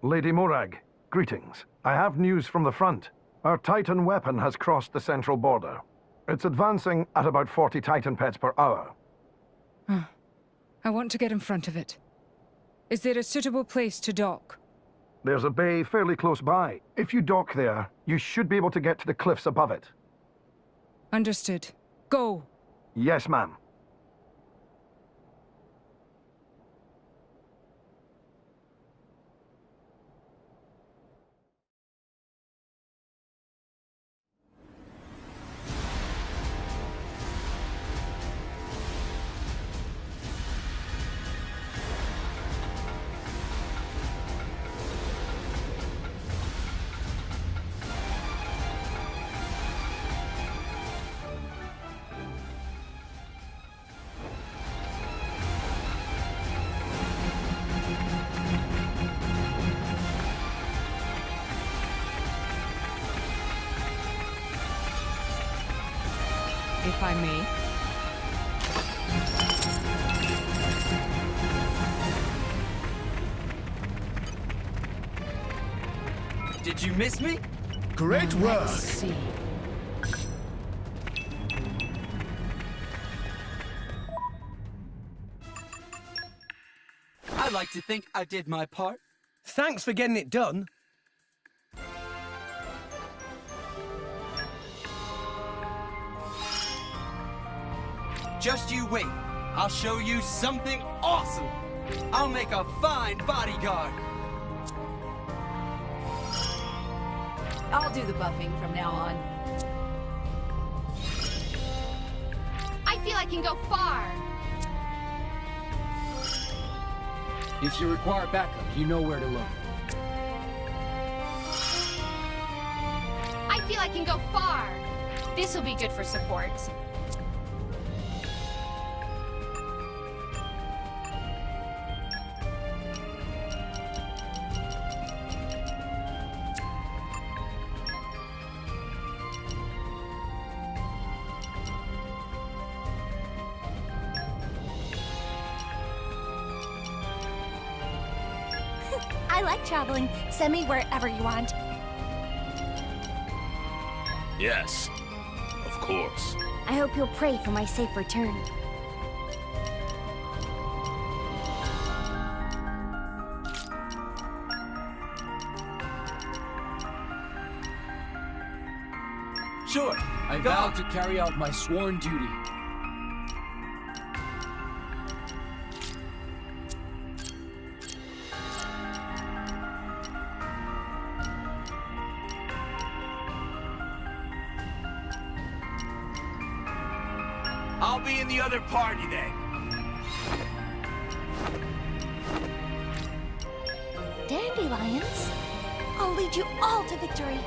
Lady Morag, greetings. I have news from the front. Our Titan weapon has crossed the central border. It's advancing at about 40 Titan pets per hour. I want to get in front of it. Is there a suitable place to dock? There's a bay fairly close by. If you dock there, you should be able to get to the cliffs above it. Understood. Go! Yes, ma'am. If I may. Did you miss me? Great work! Let's see. I like to think I did my part. Thanks for getting it done. Just you wait. I'll show you something awesome. I'll make a fine bodyguard. I'll do the buffing from now on. I feel I can go far. If you require backup, you know where to look. I feel I can go far. This will be good for support. I like traveling. Send me wherever you want. Yes, of course. I hope you'll pray for my safe return. Sure. I vow to carry out my sworn duty. I'll be in the other party then. Dandelions? I'll lead you all to victory.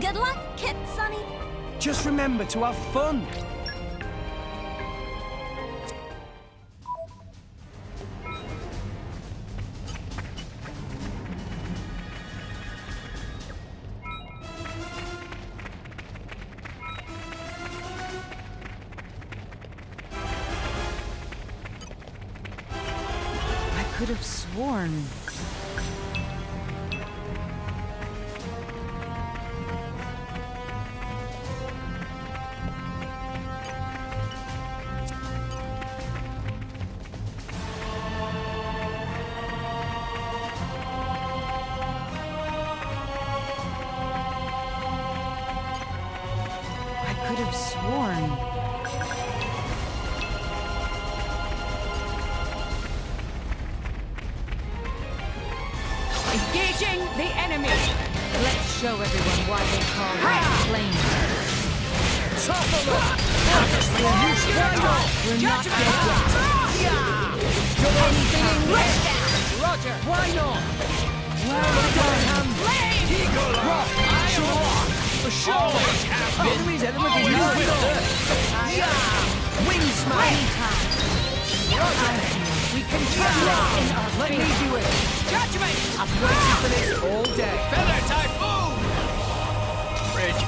Good luck, Kit Sonny. Just remember to have fun. I could have sworn. I could have sworn. Engaging the enemy! Let's show everyone why they call me flame. We're not dead yet. Anything Roger! Why not? Well done! Rock! For Always have been. Enemy's element is Always now will. Wing smash! We can turn this in our Let me do it! Judgment! I've waited for this all day. Feather Typhoon! Bridge,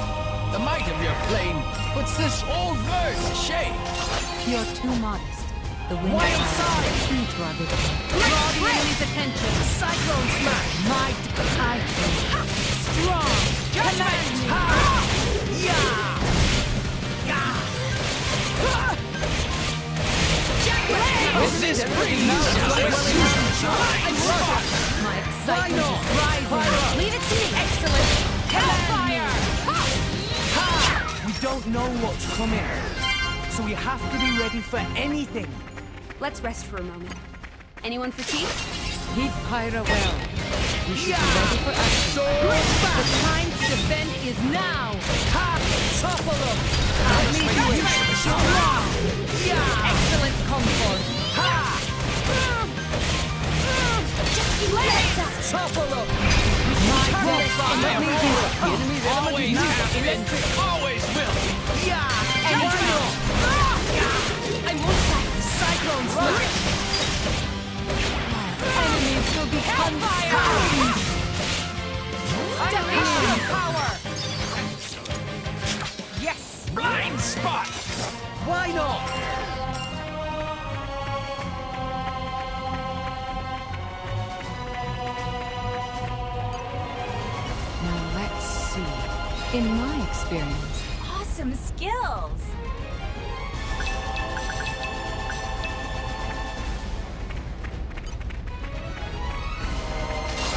the might of your flame puts this old bird to shame. You're too modest. The wind Wild side! true to our victory. Draw the enemy's attention! Cyclone smash! Might, Strong! Judgment! With this breeze, my excitement is rising. Leave it to me. Excellent. Hellfire! We don't know what's coming, so we have to be ready for anything. Let's rest for a moment. Anyone for tea? Heed Pyra well. We should be Yeah! ready for action. The time to defend is now. Topple them! Let me do it! Strong. Excellent comfort. Topple them! Let me do it. The enemy's element Always is now have been. electric! Always will. And Why why not? I won't fight. Cyclone smash! Enemies will be consumed. Unleash power! Yes! Blind spot! Why not? Now let's see. In my experience, Awesome skills.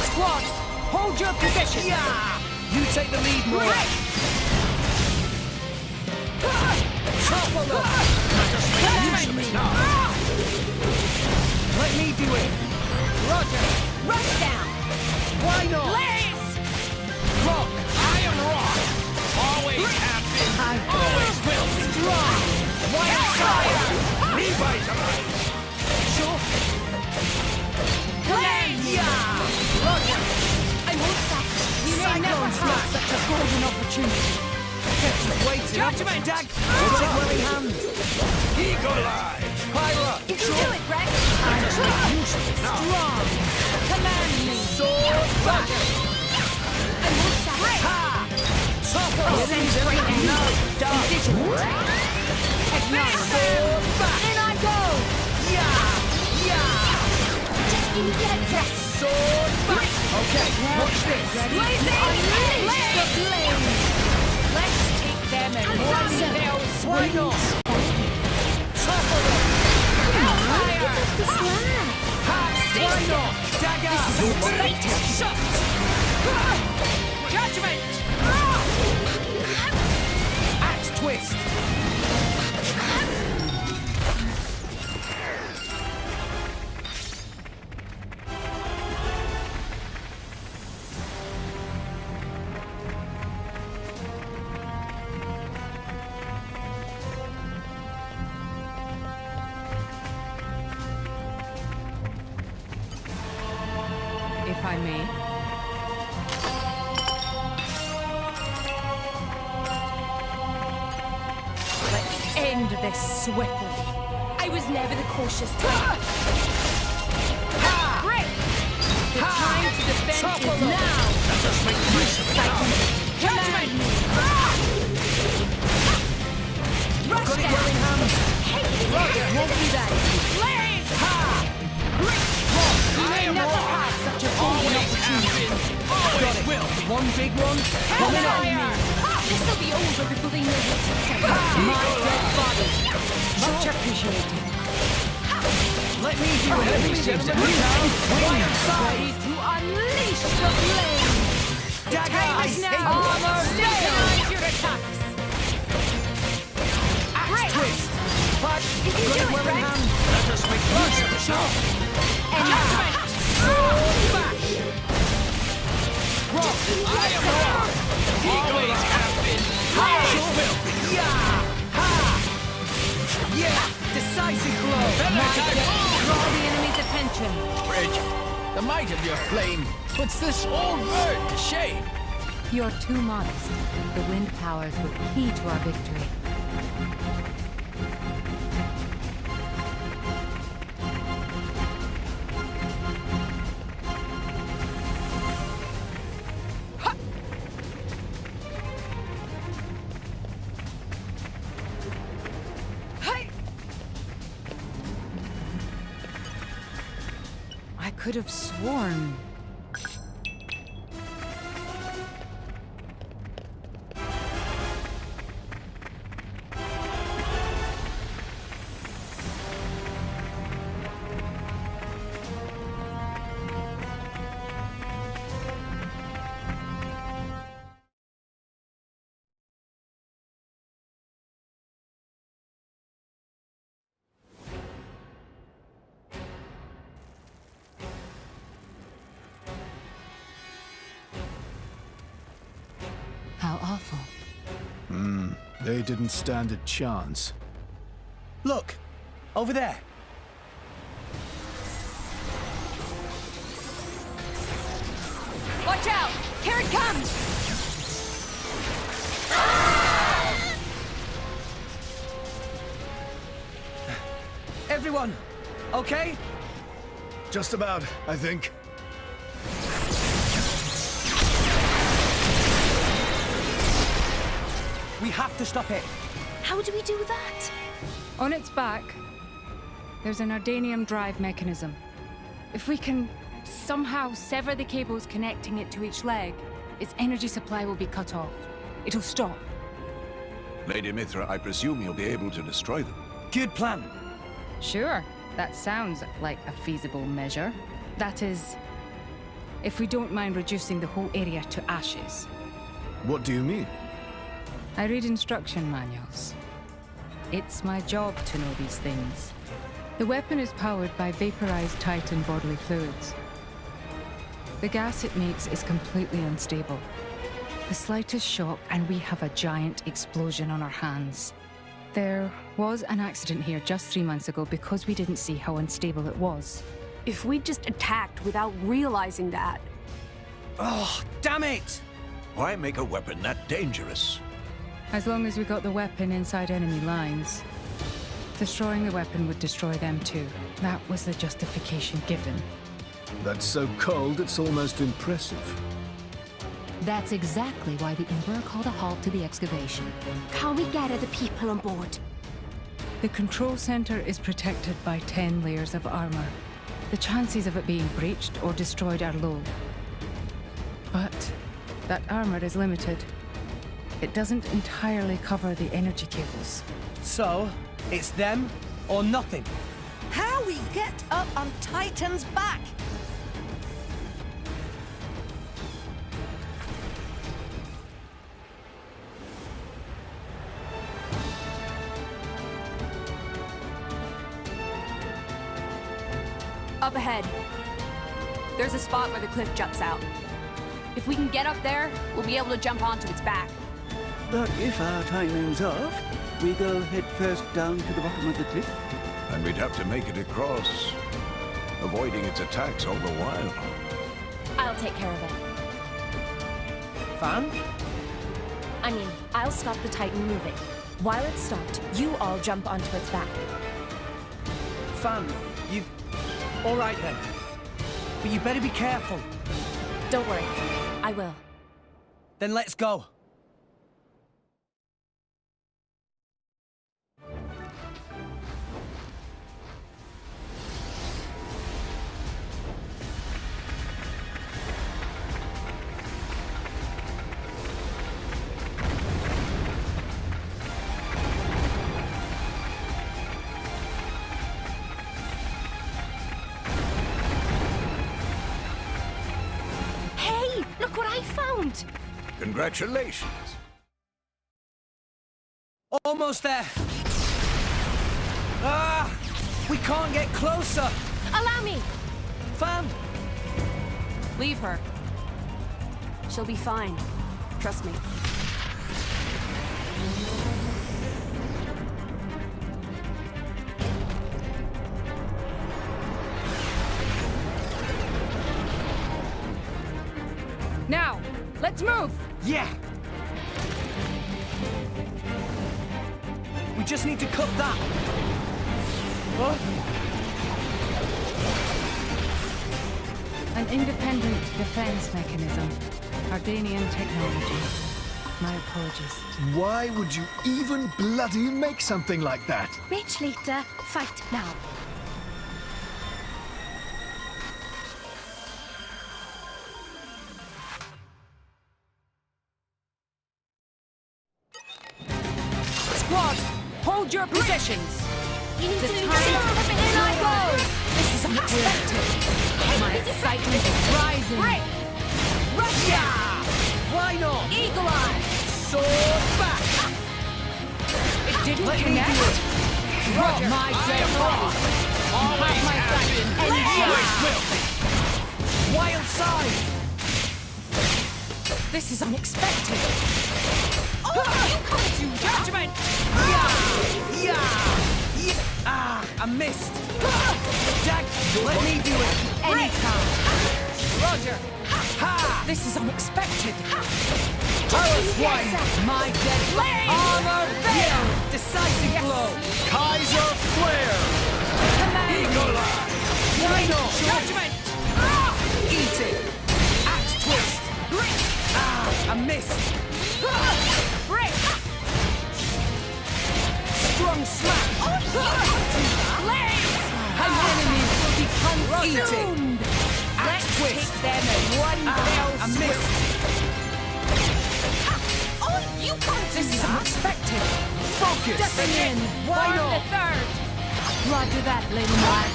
Squad, hold your position! Yeah! You take the lead, Moore! Topple them! Let me do it! Roger! Rush down. Why not? Blaze. Rock! I am rock! Always have been. Always will. Strong! Wild fire! Revitalize! Sure! Blaze. Yeah! Roger! I won't stop. You may never have such a golden opportunity. Kept us waiting. Judgment! Dag! What's it well in hand? Eagle Eye! Pyra! You can do it, Rex. Strong! Command me. Sword! Roger! I won't stop. Ha! Topple! I'll send frightening. No! Dark! Ignite. Sword back! In I go. Yeah! Yeah! Just get it. Sword back! Okay, watch this! Blazing. Unleash the flame. Let's take them and Why warm bells. Why not? Topple them! Hellfire. Ha! Why not? Dagger! Shut. Judgment! Axe twist! if I may. Let's end this swiftly. I was never the cautious type. Break! The time to defend is now. Let us make use of it now. Command me. Rush Got it down. well in hand. Roger. Won't do that. Blaze! You may never have such a golden opportunity. Always will. One big one. Coming on. This'll be over before they know what's happening. My dead body. Much appreciated. Let me do it. Enemy seems to be Wild side. Ready to unleash the flame. Dagger. Time is now. Armor synchronize your attacks. Axe twist. But You can got do it it, well in Rex. hand. Let us make use of it now. And Sword back. Rock. I am rock. Always have been. Always will. Yeah. Ha. Yeah. Decisive blow. Feather Typhoon! draw the enemy's attention. Bridge, the might of your flame puts this old bird to shame. You're too modest. The wind powers were key to our victory. I could have sworn. How awful. They didn't stand a chance. Look! Over there! Watch out! Here it comes! Everyone, okay? Just about, I think. We have to stop it. How do we do that? On its back, there's an Ardanium drive mechanism. If we can somehow sever the cables connecting it to each leg, its energy supply will be cut off. It'll stop. Lady Mithra, I presume you'll be able to destroy them. Good plan. Sure, that sounds like a feasible measure. That is, if we don't mind reducing the whole area to ashes. What do you mean? I read instruction manuals. It's my job to know these things. The weapon is powered by vaporized Titan bodily fluids. The gas it makes is completely unstable. The slightest shock and we have a giant explosion on our hands. There was an accident here just 3 months ago because we didn't see how unstable it was. If we just attacked without realizing that... Oh, damn it! Why make a weapon that dangerous? As long as we got the weapon inside enemy lines, destroying the weapon would destroy them too. That was the justification given. That's so cold, it's almost impressive. That's exactly why the Emperor called a halt to the excavation. Can we gather the people on board? The control center is protected by 10 layers of armor. The chances of it being breached or destroyed are low. But that armor is limited. It doesn't entirely cover the energy cables. So, it's them or nothing. How we get up on Titan's back? Up ahead. There's a spot where the cliff juts out. If we can get up there, we'll be able to jump onto its back. But if our timing's off, we go head first down to the bottom of the cliff. And we'd have to make it across, avoiding its attacks all the while. I'll take care of it. Fan? I mean, I'll stop the Titan moving. While it's stopped, you all jump onto its back. Fan, you... All right then. But you better be careful. Don't worry, I will. Then let's go. Look what I found! Congratulations. Almost there. Ah! We can't get closer. Allow me! Fan! Leave her. She'll be fine. Trust me. Now, let's move! Yeah! We just need to cut that! What? An independent defense mechanism. Ardanian technology. My apologies. Why would you even bloody make something like that? Rich leader, fight now. Squad, hold your positions. You need The to time in I go. This is unexpected. My excitement is rising. Break. Russia. Why not? Eagle Eye. Sword back! It didn't Let me connect. do it. Roger. My day ready. Always my have back. been. And Always will. Wild side! This is unexpected. Oh, you come to judgment. Yeah! Ah, I missed! Jack, let me do it! Anytime. Roger. Ha! This is unexpected. Power swipe! My dead armor veil. Decisive blow! Kaiser Flare. Command. Eagle Eye. Why not? Judgment. Eat it! Axe twist! Ah, I missed! Break. Strong smack! Blaze. How enemies will be Consumed. Axe Let's twist! take them in one fell I swoop. missed! Oh, you can't This is unexpected. Focus! Stepping in. Why Warn not? the third. Roger that, Lady Mar.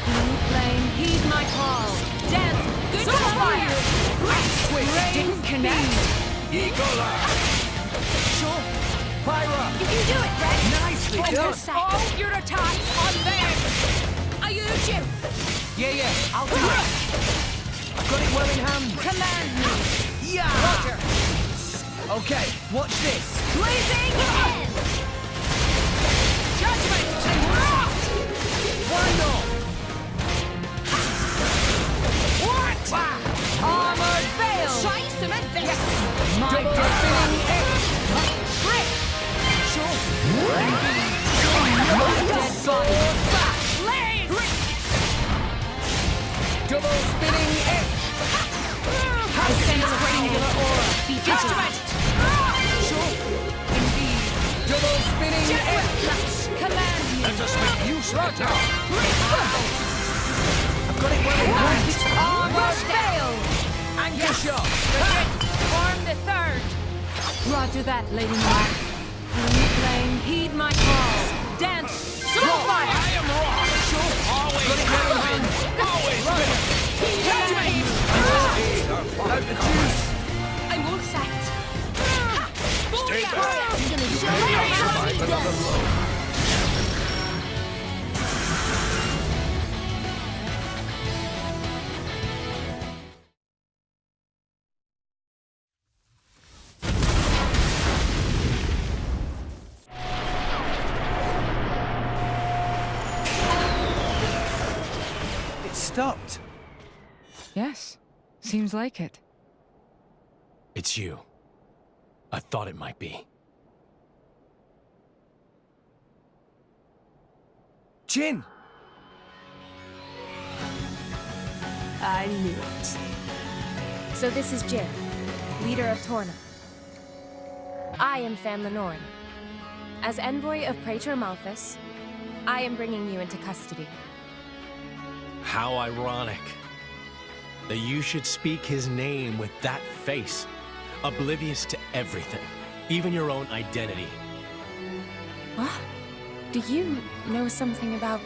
Blue flame, heed my call. Dance. Good fire. Axe twist! Didn't connect. Eagle Eye. Sure! Pyra! You can do it, Rex. Nicely done! Focus all your attacks on them. I urge you. Yeah, I'll do it! I've got it well in hand! Command me. Yeah! Roger. Okay, watch this! Blazing in. Judgment. Why not? What? Armor veil. Scheiße, mit this. My Double spinning spinning edge. Trick. Sure! Dead sword back. Blaze. Double spinning edge! I sense singular aura. Be vigilant. Sure! Indeed. Double spinning edge! Command me. Let us make use of it now. I've got it well in hand! Armor veil. Anchor shot! Form the third. Roger that, Lady Mar. Blue flame, heed my call. Dance. Ceasefire. I am wrong. Sure! Always Got it well in hand! Always will. Out the juice! I will set. Stay back. I'm gonna show you how to do this. It stopped. Yes, seems like it. It's you. I thought it might be. Jin! I knew it. So this is Jin, leader of Torna. I am Fan Lenorin. As envoy of Praetor Malthus, I am bringing you into custody. How ironic that you should speak his name with that face, oblivious to everything, even your own identity. What? Do you know something about...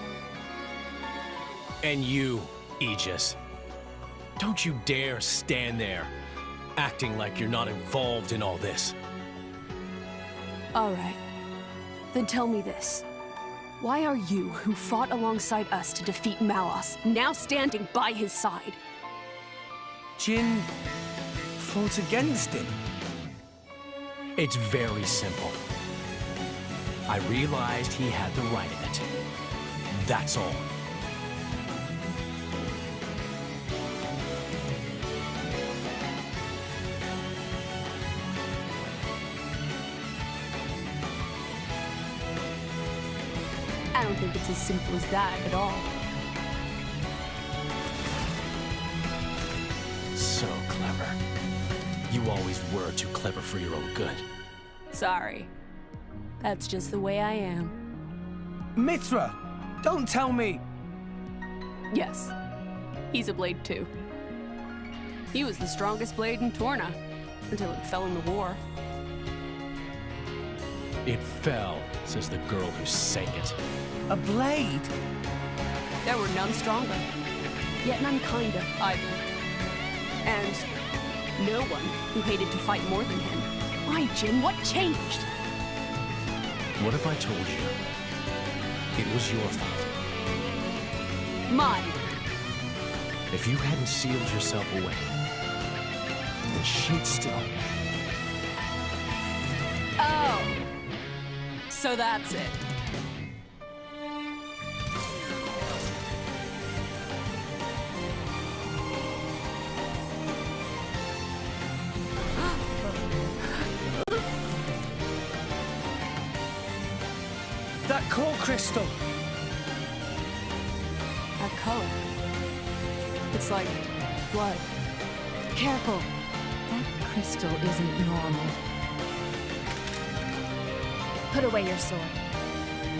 And you, Aegis. Don't you dare stand there, acting like you're not involved in all this. All right. Then tell me this. Why are you, who fought alongside us to defeat Malos, now standing by his side? Jin fought against him. It's very simple. I realized he had the right in it. That's all. I don't think it's as simple as that at all. So clever. You always were too clever for your own good. Sorry. That's just the way I am. Mithra, don't tell me. Yes, he's a blade too. He was the strongest blade in Torna, until it fell in the war. It fell, says the girl who sang it. A blade? There were none stronger, yet none kinder either. And no one who hated to fight more than him. Why, Jin, what changed? What if I told you it was your fault? Mine. If you hadn't sealed yourself away, then she'd still... Oh. So that's it. That core crystal. That color. It's like blood. Careful. That crystal isn't normal. Put away your sword.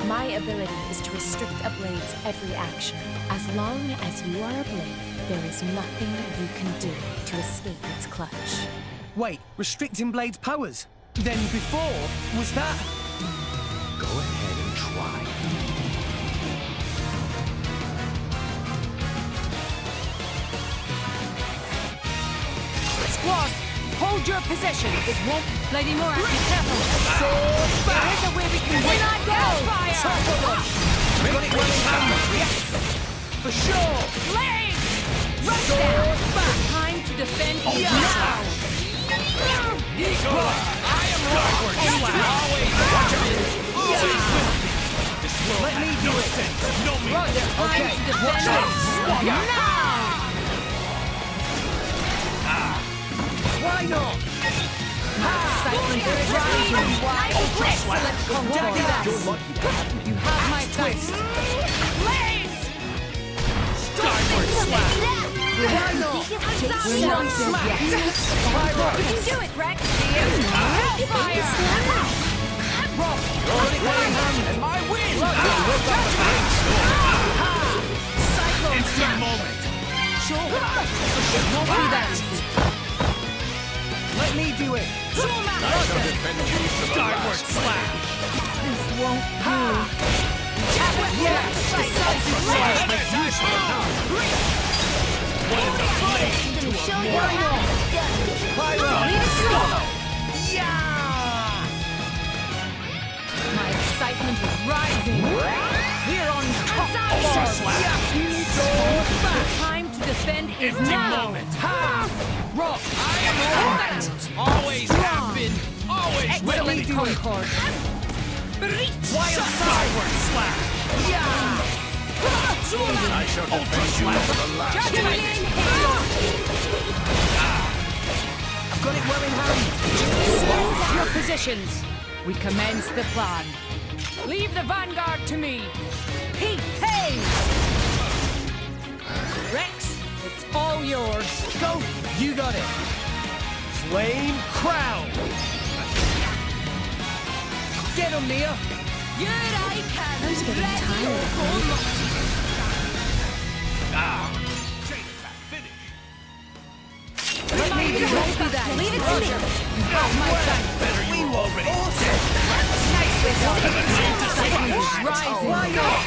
My ability is to restrict a blade's every action. As long as you are a blade, there is nothing you can do to escape its clutch. Wait, restricting Blade's powers? Then before, was that... Go ahead and try. Squad, hold your position. It won't... Lady Morat, be careful. There is a way we can win. Hellfire! Got it running hand. For sure. Blade! Rush down. Time to defend now. I am always Let me do it. No me. Okay, watch this. Now! Why not? Excitement is rising. Excellent control. You have my twist. Blaze! Skyward slap. Why not? We're not dead yet. You can do it, Rex! Hellfire! And my win! Instant moment. Sure. Won't be that. Let me do it. Skyward slap. This won't do. Yes! Decisive What is a blade to a mortal? Yeah! My excitement is rising. We're on top. Time to defend is now. Moment. Rock! I am right. Always have been. Always will. Excellent concord. Wild skyward slap. Yeah! I shall defend you to the last. I've got it well in hand. Your positions. We commence the plan. Leave the vanguard to me. Hey! Rex, it's all yours. Go! You got it. Flame crown. Get him, Mia. I was getting tired. Chain attack finish. Let me do it. Leave it to me! You have my thanks. Better you were already dead. Excitement is rising. Why not?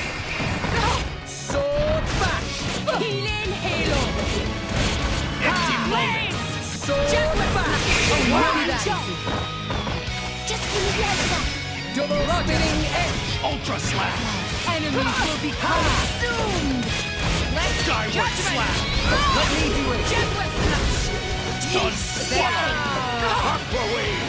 Sword bash. Healing halo. Empty moment. Sword bash. Just give me the heads up! Double spinning edge. Ultra slap. Enemies will be consumed. Skyward slap. Let me do it. Done. Swallow. Aqua wave.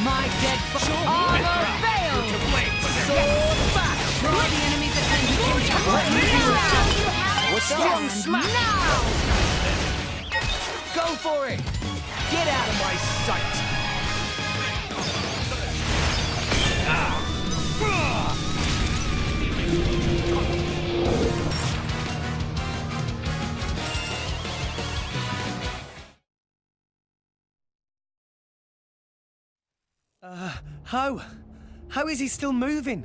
My dead armor failed. You're to blame for this. Sword bash. Draw the enemy's attention. Let me do it. Show you how What's it's up? done. Smash. Now! Go for it. Get out of my sight. How is he still moving?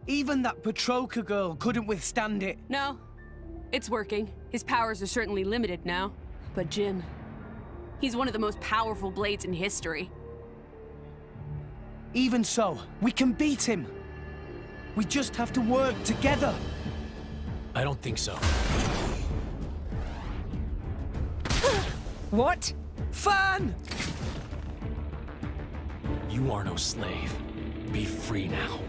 Even that Petroka girl couldn't withstand it. No, it's working. His powers are certainly limited now. But Jin, he's one of the most powerful blades in history. Even so, we can beat him. We just have to work together. I don't think so. What? Fan! You are no slave. Be free now.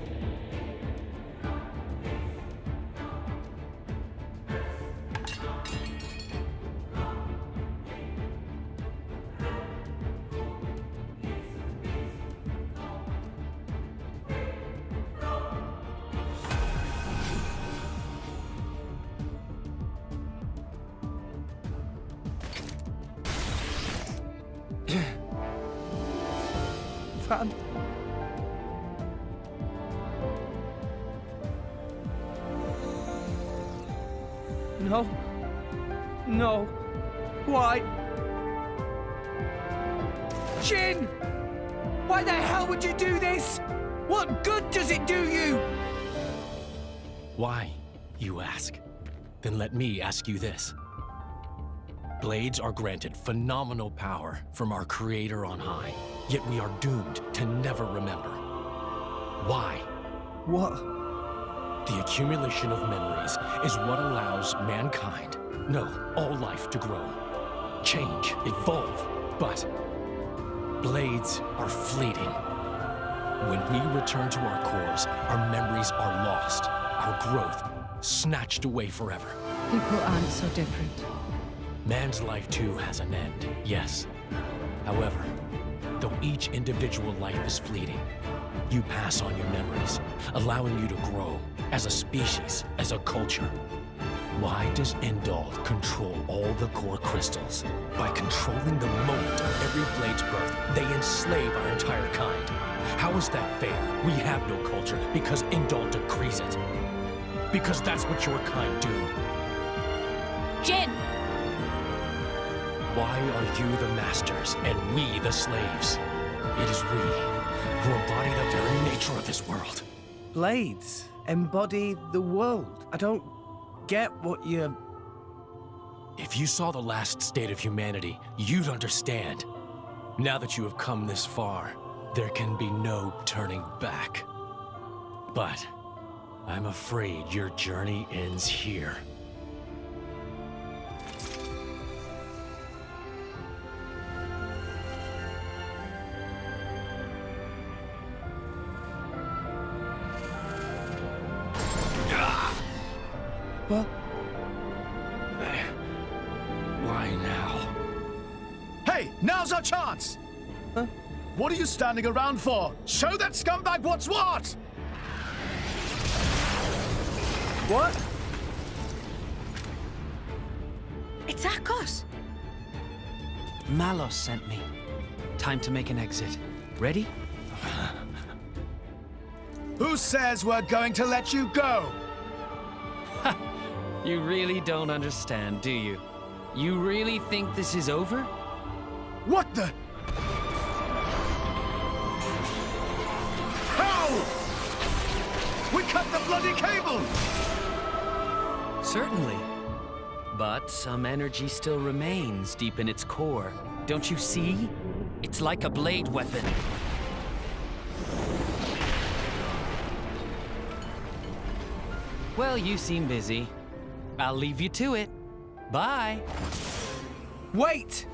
Fan. No. No. Why? Jin! Why the hell would you do this? What good does it do you? Why, you ask? Then let me ask you this. Blades are granted phenomenal power from our Creator on high, yet we are doomed to never remember. Why? What? The accumulation of memories is what allows mankind, no, all life to grow, change, evolve. But blades are fleeting. When we return to our cores, our memories are lost, our growth snatched away forever. People aren't so different. Man's life too has an end, yes. However, though each individual life is fleeting, you pass on your memories, allowing you to grow as a species, as a culture. Why does Indal control all the core crystals? By controlling the moment of every blade's birth, they enslave our entire kind. How is that fair? We have no culture because Indal decrees it. Because that's what your kind do. Jin! Why are you the masters and we the slaves? It is we who embody the very nature of this world. Blades embody the world. I don't get what you're... If you saw the last state of humanity, you'd understand. Now that you have come this far, there can be no turning back. But I'm afraid your journey ends here. What? Why now? Hey, now's our chance! Huh? What are you standing around for? Show that scumbag what's what! What? It's Akos! Malos sent me. Time to make an exit. Ready? Who says we're going to let you go? You really don't understand, do you? You really think this is over? What the? How? We cut the bloody cable! Certainly. But some energy still remains deep in its core. Don't you see? It's like a blade weapon. Well, you seem busy. I'll leave you to it. Bye. Wait!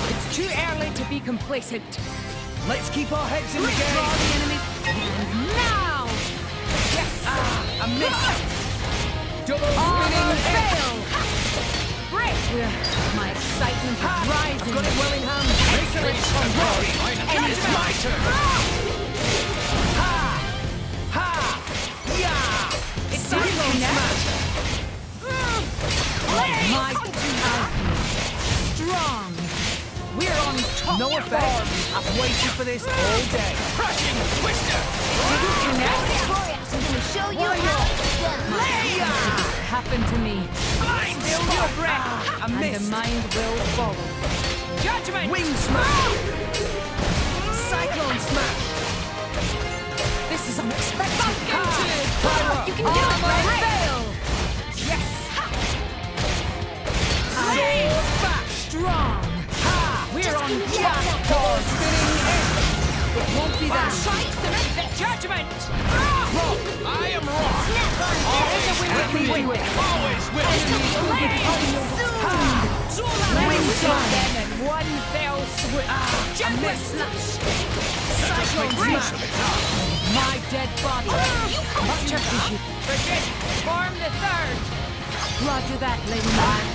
It's too early to be complacent. Let's keep our heads in the Draw game! the enemy. Now! Yes! I missed! Double Armor spinning fail! Break! My excitement is rising. I've got it well in hand. Excellent control. And it's my turn. Ha! Ha! Yeah! It's Cyclone smash! My strong. We're on top. No effect. I've waited for this all day. Crushing twister! I'm gonna show you how it's done. What happened to me? Still your breath. And the mind will follow. Judgment! Wing smash. Cyclone smash. This is unexpected. Pyro. You can do it, right? Fail! Yes. Strong! We're on Jackpot spinning edge. It won't be that. Judgment! I am wrong! Always will! Them in one fell swoop. Judgment! Cyclone smash. My dead body. Much appreciated. Bridget, form the third. Roger that, Lady Man.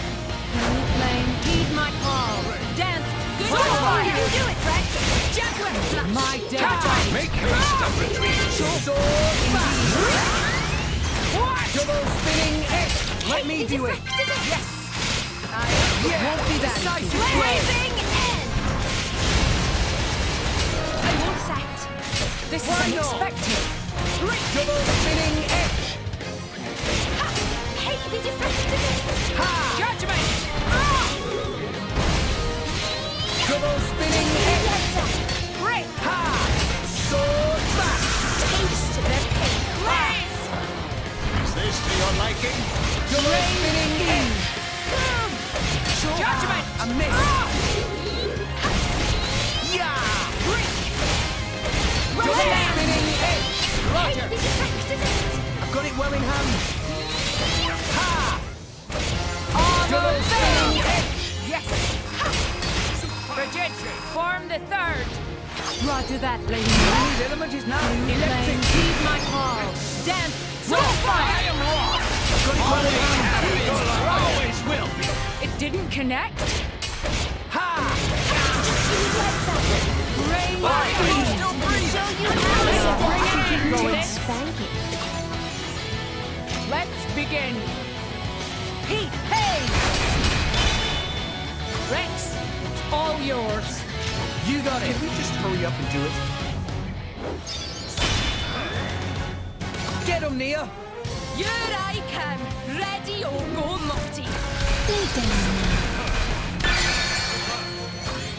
New flame, heed my call. Dance. Good job. You can do it, Rex. Jaguar My dead body. Make haste and retreat! Sword smash. Double spinning edge. Let me do it. Yes. Won't be that. Blazing end. I won't sight. This Why is not? unexpected. Double spinning edge. Hey, the defective. Judgment! Double spinning edge. Great. Sword smash. Taste the pain. Blaze. Is this to your liking? Double spinning edge. Judgment! A miss. Yeah. Double spinning edge. Roger! The defective. I've got it well in hand. Double spinning edge. Yes. Bridget, Form the third. Roger that, Lady Man. The element is now New electric. flame, heed my call. Dance. I am wrong! Got it well in hand. Always will be! It didn't connect. Rain. Still breathing! Show you how it's done. Going. Spank it. Let's begin. Heat, hey! Rex, it's all yours. You got it. Can we just hurry up and do it? Get him, Nia. Here I come. Ready or go, Lottie.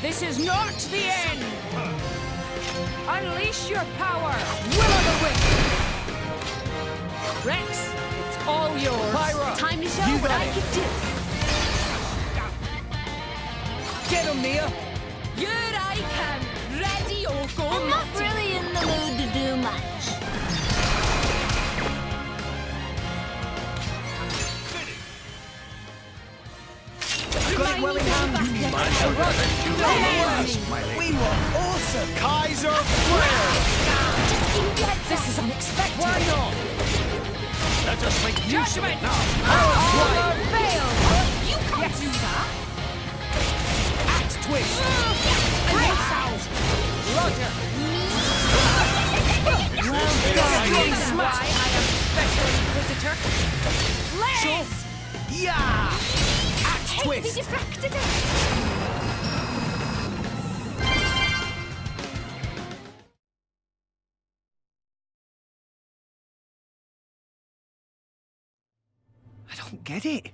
This is not the end. Unleash your power. Will o' the wisp. Rex, it's all yours. Pyro. Time to show You what got I it. can do. Get him, Nia. Here I come. Ready or go, I'm not really in the mood to do much. Got it well in hand. We were awesome. Kaiser Flare! This is unexpected. Why not? Let us make use of it now. Armor fail. You can't do that. Axe twist. Roger. Well Reason why I am Special Inquisitor. Blaze! Yeah. Axe Hey, twist. they deflected it. I don't get it.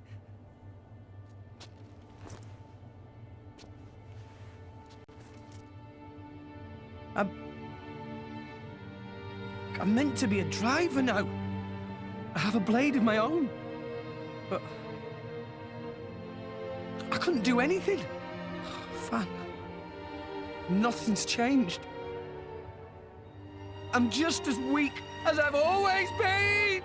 I'm meant to be a driver now. I have a blade of my own. But I couldn't do anything. Fan. Nothing's changed. I'm just as weak as I've always been.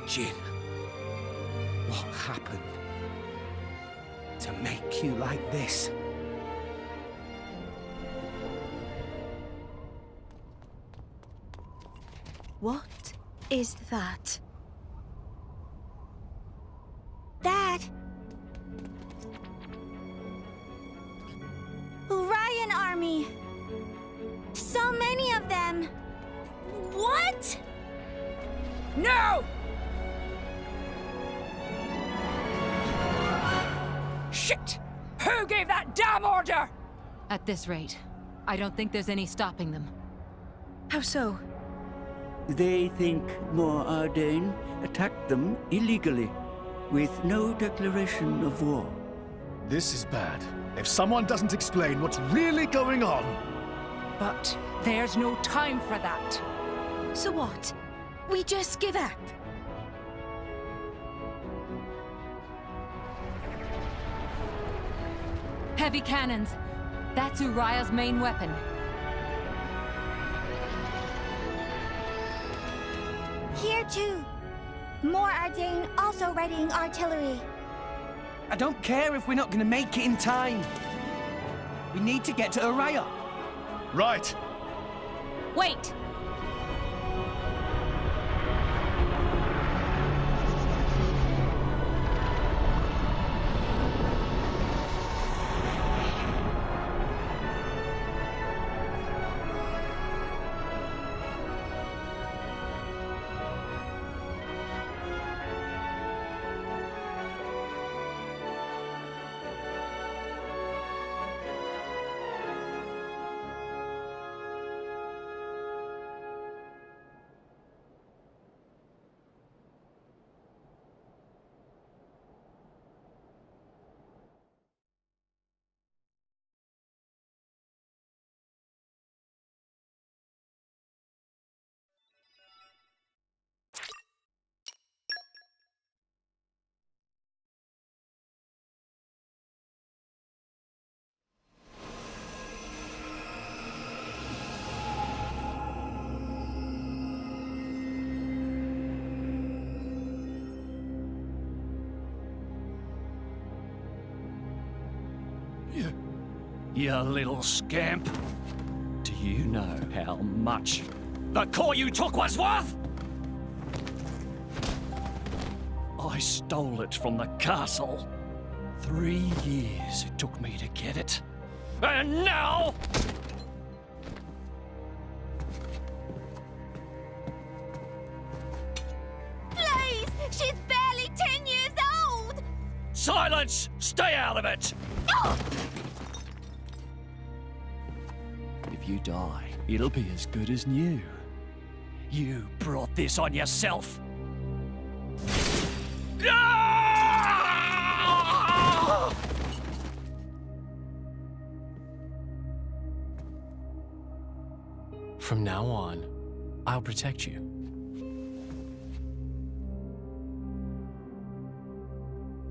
Jin, what happened to make you like this? What is that? Dad! Orion Army! So many of them! What? No! Shit! Who gave that damn order? At this rate, I don't think there's any stopping them. How so? They think more Ardain attacked them illegally, with no declaration of war. This is bad. If someone doesn't explain what's really going on... But there's no time for that. So what? We just give up? Heavy cannons. That's Uriah's main weapon. Here too. More Ardain also readying artillery. I don't care if we're not gonna make it in time. We need to get to Uriah. Right. Wait! You little scamp. Do you know how much the core you took was worth? I stole it from the castle. 3 years it took me to get it. And now... Please! She's barely 10 years old! Silence! Stay out of it! Oh! If you die, it'll be as good as new. You brought this on yourself. From now on, I'll protect you.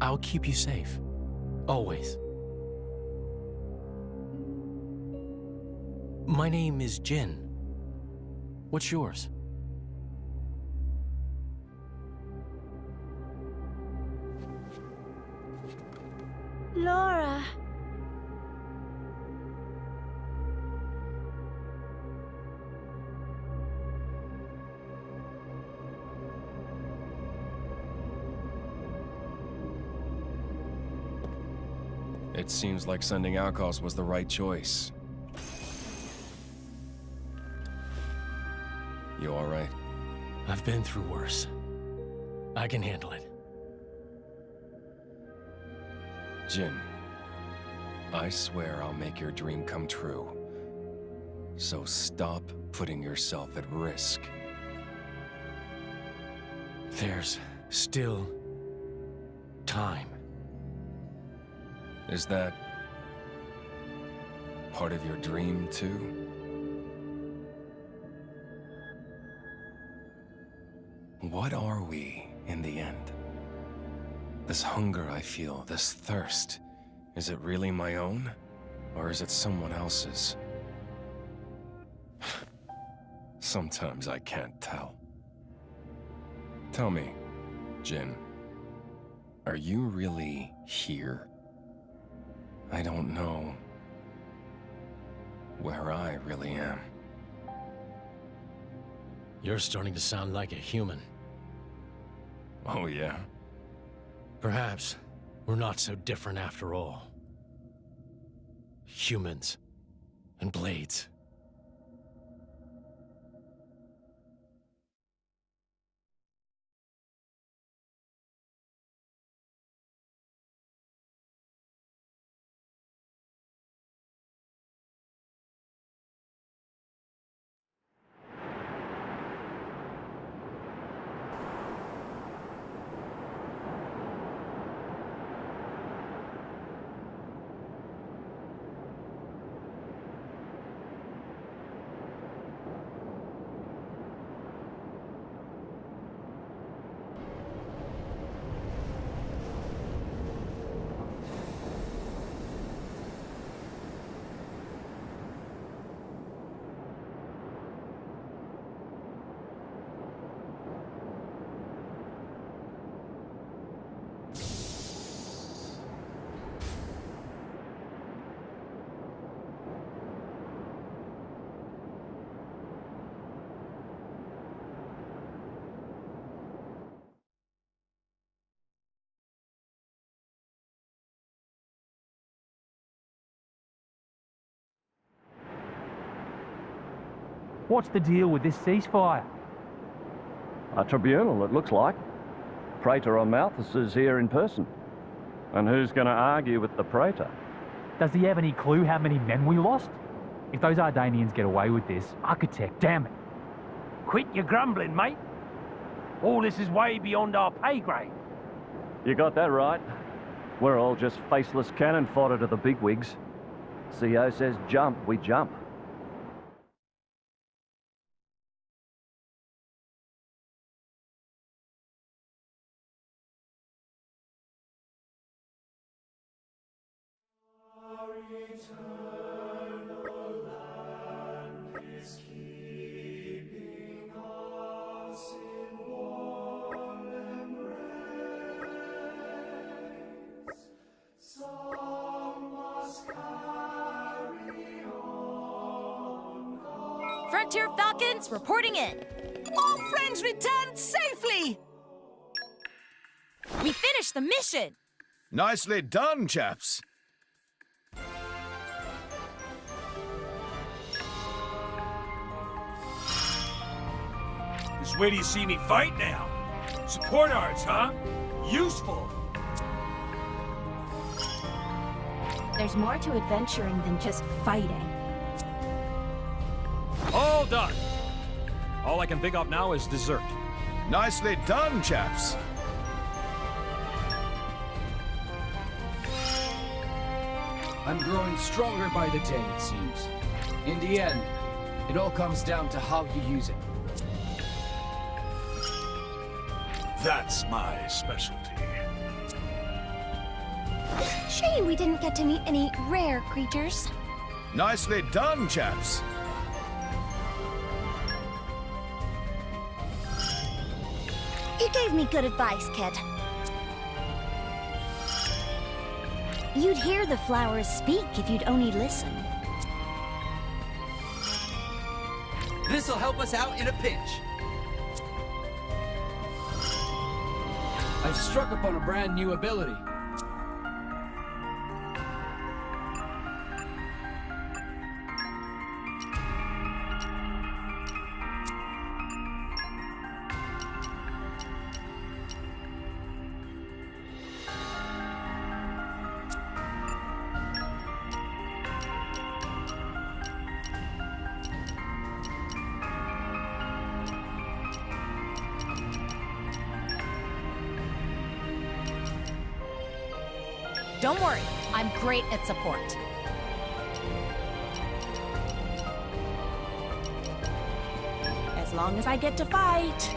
I'll keep you safe. Always. My name is Jin. What's yours? Laura. It seems like sending outcasts was the right choice. You all right? I've been through worse. I can handle it. Jin, I swear I'll make your dream come true. So stop putting yourself at risk. There's still time. Is that part of your dream, too? What are we, in the end? This hunger I feel, this thirst, is it really my own? Or is it someone else's? Sometimes I can't tell. Tell me, Jin, are you really here? I don't know where I really am. You're starting to sound like a human. Oh, yeah? Perhaps we're not so different after all. Humans and blades. What's the deal with this ceasefire? A tribunal, it looks like. Praetor on Malthus is here in person. And who's going to argue with the Praetor? Does he have any clue how many men we lost? If those Ardanians get away with this, Architect, damn it. Quit your grumbling, mate. All this is way beyond our pay grade. You got that right. We're all just faceless cannon fodder to the bigwigs. CO says jump, we jump. Frontier Falcons reporting in. All friends returned safely! We finished the mission! Nicely done, chaps. This way do you see me fight now? Support arts, huh? Useful. There's more to adventuring than just fighting. All done. All I can think of now is dessert. Nicely done, chaps. I'm growing stronger by the day, it seems. In the end, it all comes down to how you use it. That's my specialty. Shame we didn't get to meet any rare creatures. Nicely done, chaps. You gave me good advice, kid. You'd hear the flowers speak if you'd only listen. This'll help us out in a pinch. I've struck upon a brand new ability. Don't worry, I'm great at support. As long as I get to fight.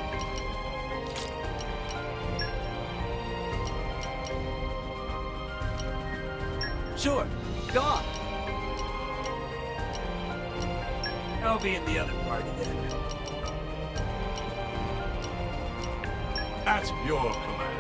Sure, go on. I'll be in the other party then. At your command.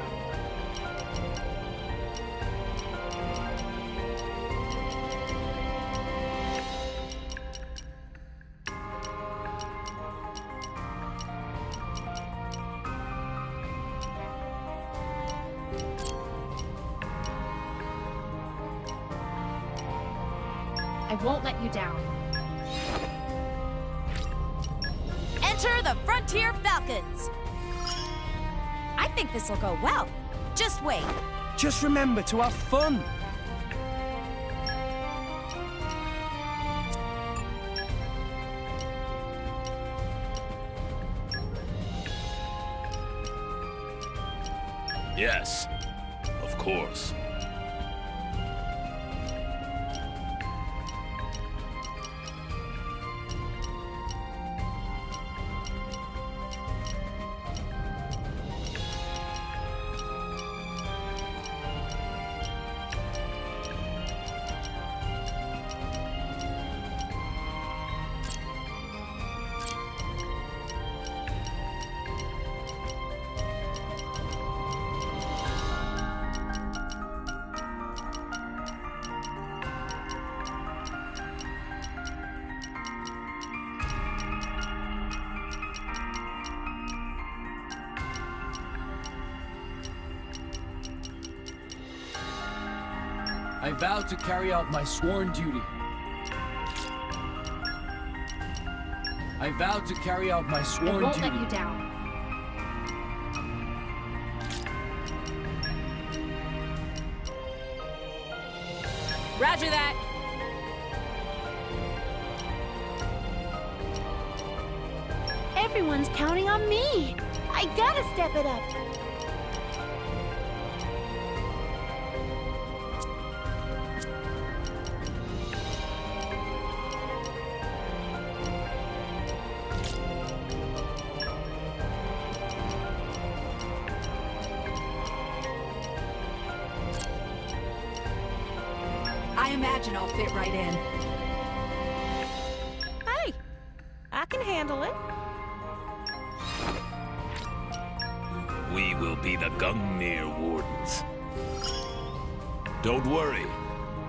I won't let you down. Enter the Frontier Falcons! I think this'll go well. Just wait. Just remember to have fun. Yes, of course. I vow to carry out my sworn duty. I vowed to carry out my sworn duty. I won't let you down. Roger that. Everyone's counting on me. I gotta step it up. I imagine I'll fit right in. Hey, I can handle it. We will be the Gungnir Wardens. Don't worry,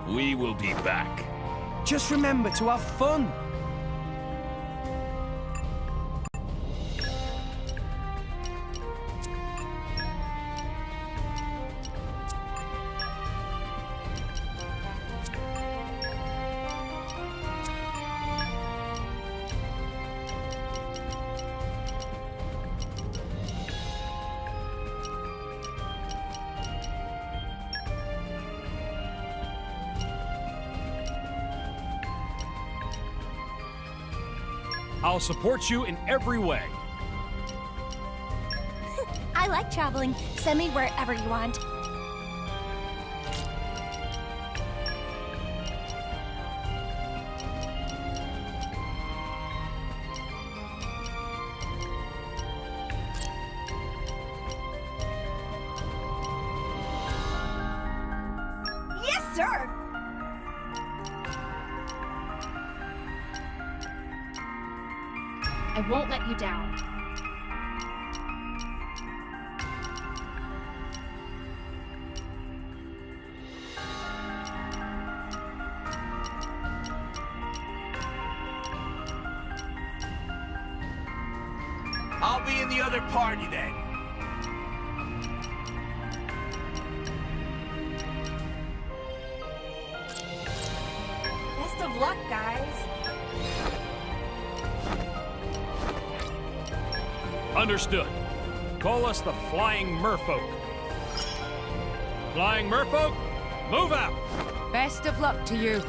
we will be back. Just remember to have fun. I'll support you in every way. I like traveling. Send me wherever you want. Yes, sir! I won't let you down. I'll be in the other party then. Best of luck, guys. Understood. Call us the Flying Merfolk. Flying Merfolk, move out! Best of luck to you.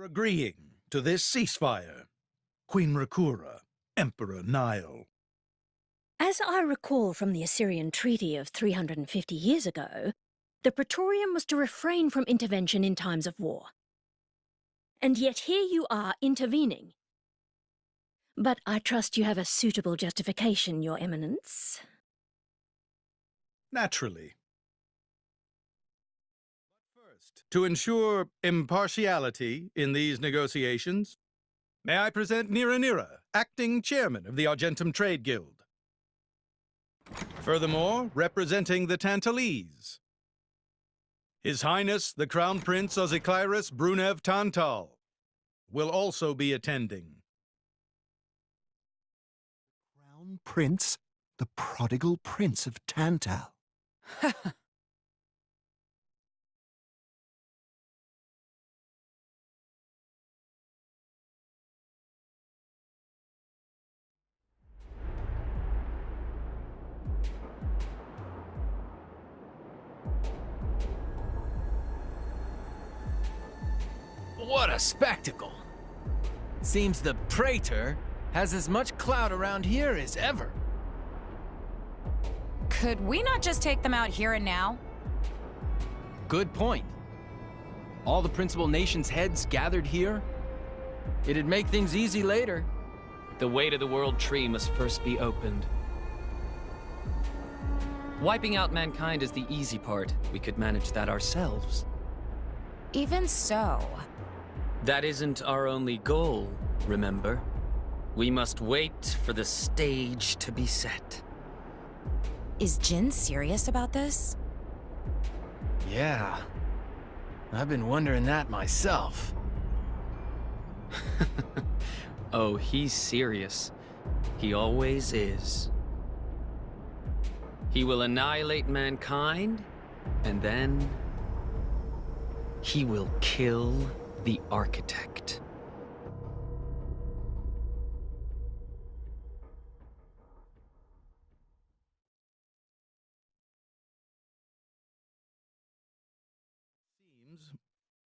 for agreeing to this ceasefire. Queen Rakura, Emperor Nile. As I recall from the Assyrian treaty of 350 years ago, the Praetorium was to refrain from intervention in times of war. And yet here you are intervening. But I trust you have a suitable justification, Your Eminence. Naturally. First, to ensure impartiality in these negotiations, may I present Nira, acting chairman of the Argentum Trade Guild. Furthermore, representing the Tantalese, His Highness the Crown Prince Ozikairis Brunev Tantal will also be attending. Crown Prince, the prodigal prince of Tantal. What a spectacle! Seems the Praetor has as much clout around here as ever. Could we not just take them out here and now? Good point. All the principal nations' heads gathered here? It'd make things easy later. The way to the World Tree must first be opened. Wiping out mankind is the easy part. We could manage that ourselves. Even so... That isn't our only goal, remember? We must wait for the stage to be set. Is Jin serious about this? Yeah. I've been wondering that myself. Oh, he's serious. He always is. He will annihilate mankind, and then... he will kill the Architect. Seems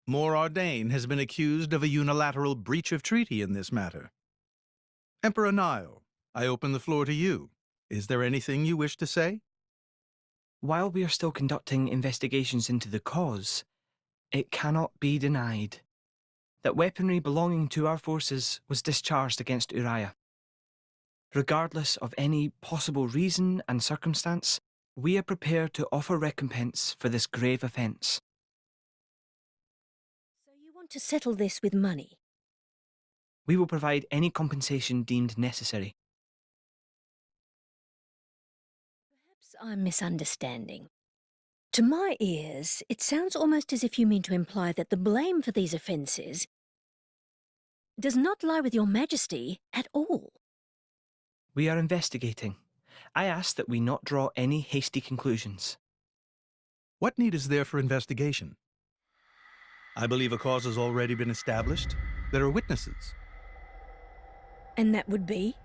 Morardain has been accused of a unilateral breach of treaty in this matter. Emperor Nile, I open the floor to you. Is there anything you wish to say? While we are still conducting investigations into the cause, it cannot be denied that weaponry belonging to our forces was discharged against Uriah. Regardless of any possible reason and circumstance, we are prepared to offer recompense for this grave offence. So you want to settle this with money? We will provide any compensation deemed necessary. Perhaps I'm misunderstanding. To my ears, it sounds almost as if you mean to imply that the blame for these offences does not lie with your Majesty at all. We are investigating. I ask that we not draw any hasty conclusions. What need is there for investigation? I believe a cause has already been established. There are witnesses. And that would be?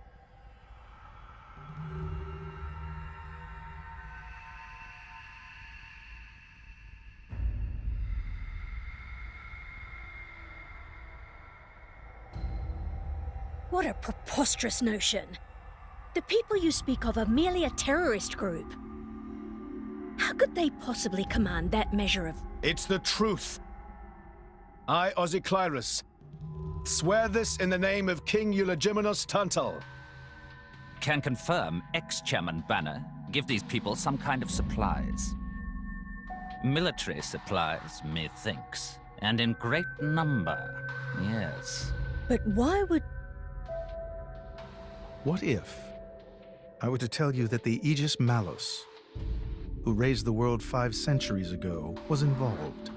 What a preposterous notion. The people you speak of are merely a terrorist group. How could they possibly command that measure of... It's the truth. I, Ozikairis, swear this in the name of King Eulogimenus Tantal. Can confirm ex-Chairman Banner give these people some kind of supplies. Military supplies, methinks, and in great number, yes. But why would... What if I were to tell you that the Aegis Malus, who raised the world 5 centuries ago, was involved?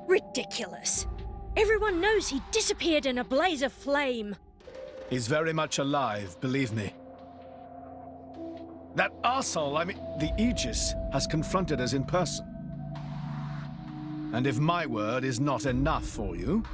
Ridiculous. Everyone knows he disappeared in a blaze of flame. He's very much alive, believe me. That arsehole, the Aegis, has confronted us in person. And if my word is not enough for you...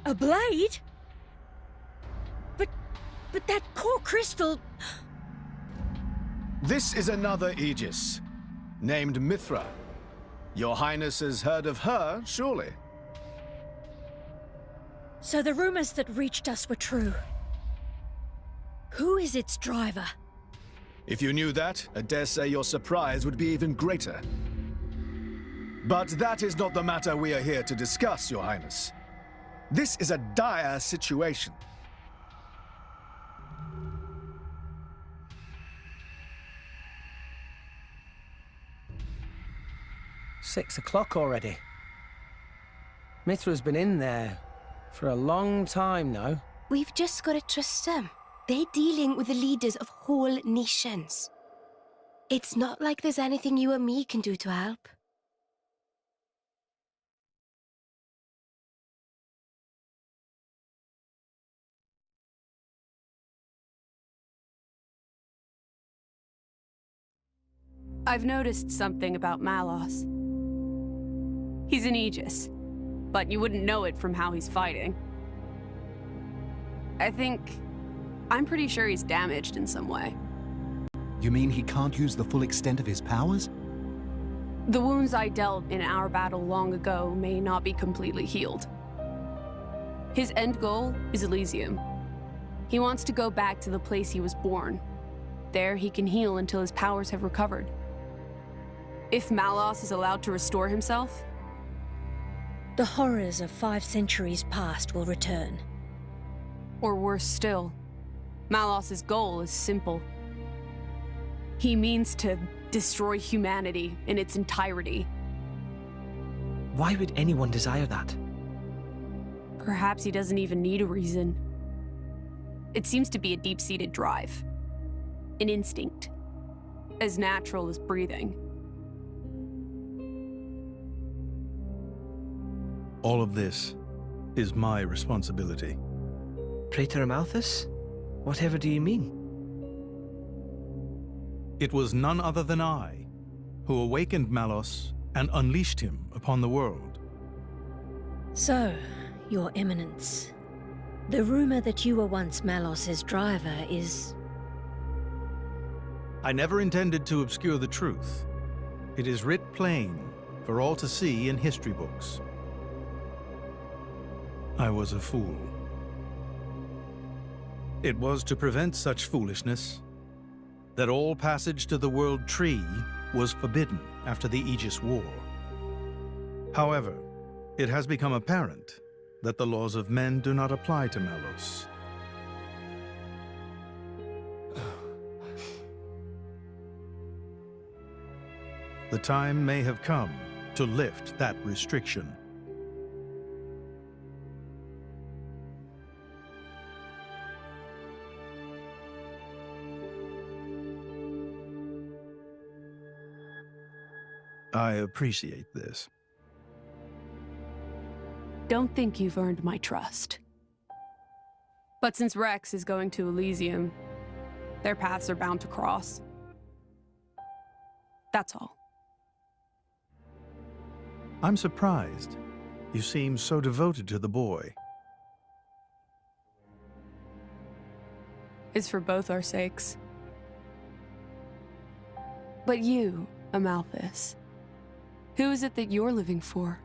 A blade? But that core crystal... This is another Aegis, named Mithra. Your Highness has heard of her, surely? So the rumors that reached us were true. Who is its driver? If you knew that, I dare say your surprise would be even greater. But that is not the matter we are here to discuss, Your Highness. This is a dire situation. $6 already. Mithra's been in there for a long time now. We've just got to trust them. They're dealing with the leaders of whole nations. It's not like there's anything you or me can do to help. I've noticed something about Malos. He's an Aegis, but you wouldn't know it from how he's fighting. I'm pretty sure he's damaged in some way. You mean he can't use the full extent of his powers? The wounds I dealt in our battle long ago may not be completely healed. His end goal is Elysium. He wants to go back to the place he was born. There he can heal until his powers have recovered. If Malos is allowed to restore himself, the horrors of 5 centuries past will return. Or worse still, Malos's goal is simple. He means to destroy humanity in its entirety. Why would anyone desire that? Perhaps he doesn't even need a reason. It seems to be a deep-seated drive. An instinct. As natural as breathing. All of this is my responsibility. Praetor Amalthus? Whatever do you mean? It was none other than I who awakened Malos and unleashed him upon the world. So, Your Eminence, the rumor that you were once Malos's driver is... I never intended to obscure the truth. It is writ plain for all to see in history books. I was a fool. It was to prevent such foolishness that all passage to the World Tree was forbidden after the Aegis War. However, it has become apparent that the laws of men do not apply to Malos. The time may have come to lift that restriction. I appreciate this. Don't think you've earned my trust. But since Rex is going to Elysium, their paths are bound to cross. That's all. I'm surprised. You seem so devoted to the boy. It's for both our sakes. But you, Amalthus, who is it that you're living for?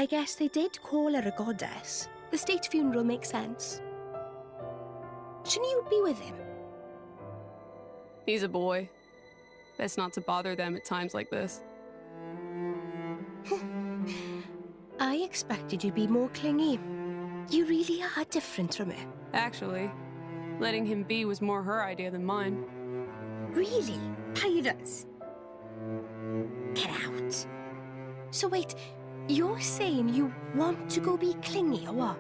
I guess they did call her a goddess. The state funeral makes sense. Shouldn't you be with him? He's a boy. Best not to bother them at times like this. I expected you to be more clingy. You really are different from her. Actually, letting him be was more her idea than mine. Really? Pirates? Get out. So wait, you're saying you want to go be clingy or what?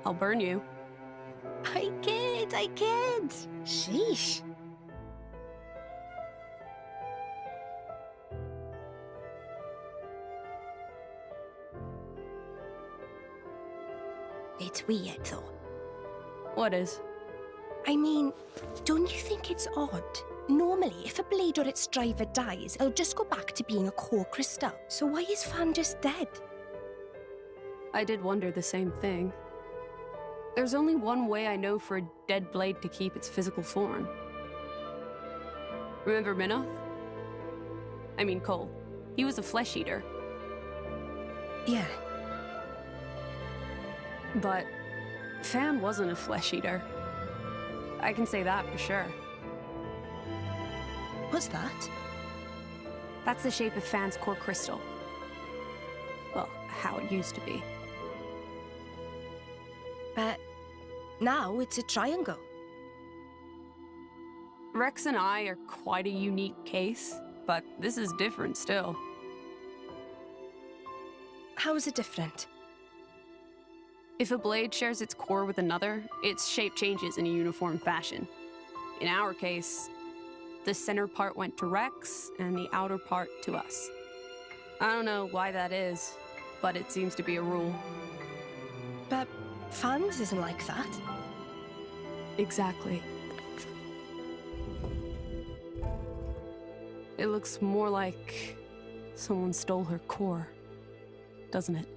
I'll burn you. I kid. Sheesh. It's weird, though. What is? I mean, don't you think it's odd? Normally, if a blade or its driver dies, it'll just go back to being a core crystal. So why is Fan just dead? I did wonder the same thing. There's only one way I know for a dead blade to keep its physical form. Remember Minoth? I mean Cole. He was a flesh eater. Yeah. But Fan wasn't a flesh eater. I can say that for sure. What's that? That's the shape of Fan's core crystal. Well, how it used to be. But now it's a triangle. Rex and I are quite a unique case, but this is different still. How is it different? If a blade shares its core with another, its shape changes in a uniform fashion. In our case, the center part went to Rex, and the outer part to us. I don't know why that is, but it seems to be a rule. But Fan's isn't like that. Exactly. It looks more like someone stole her core, doesn't it?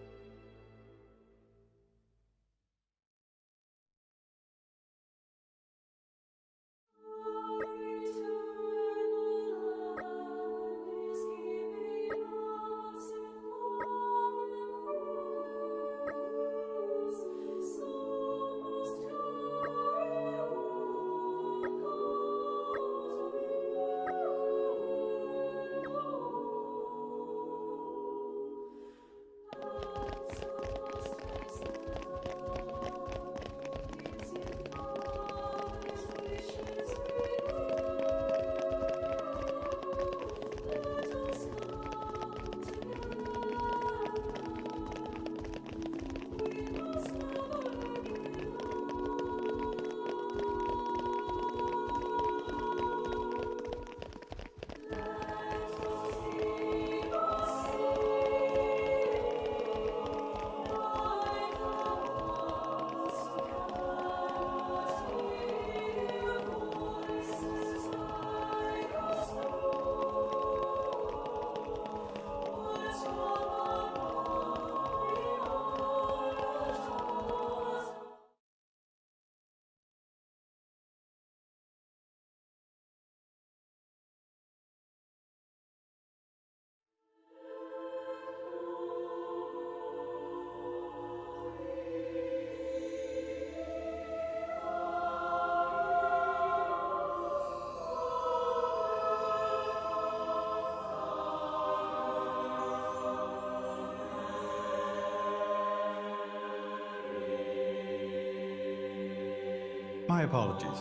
My apologies.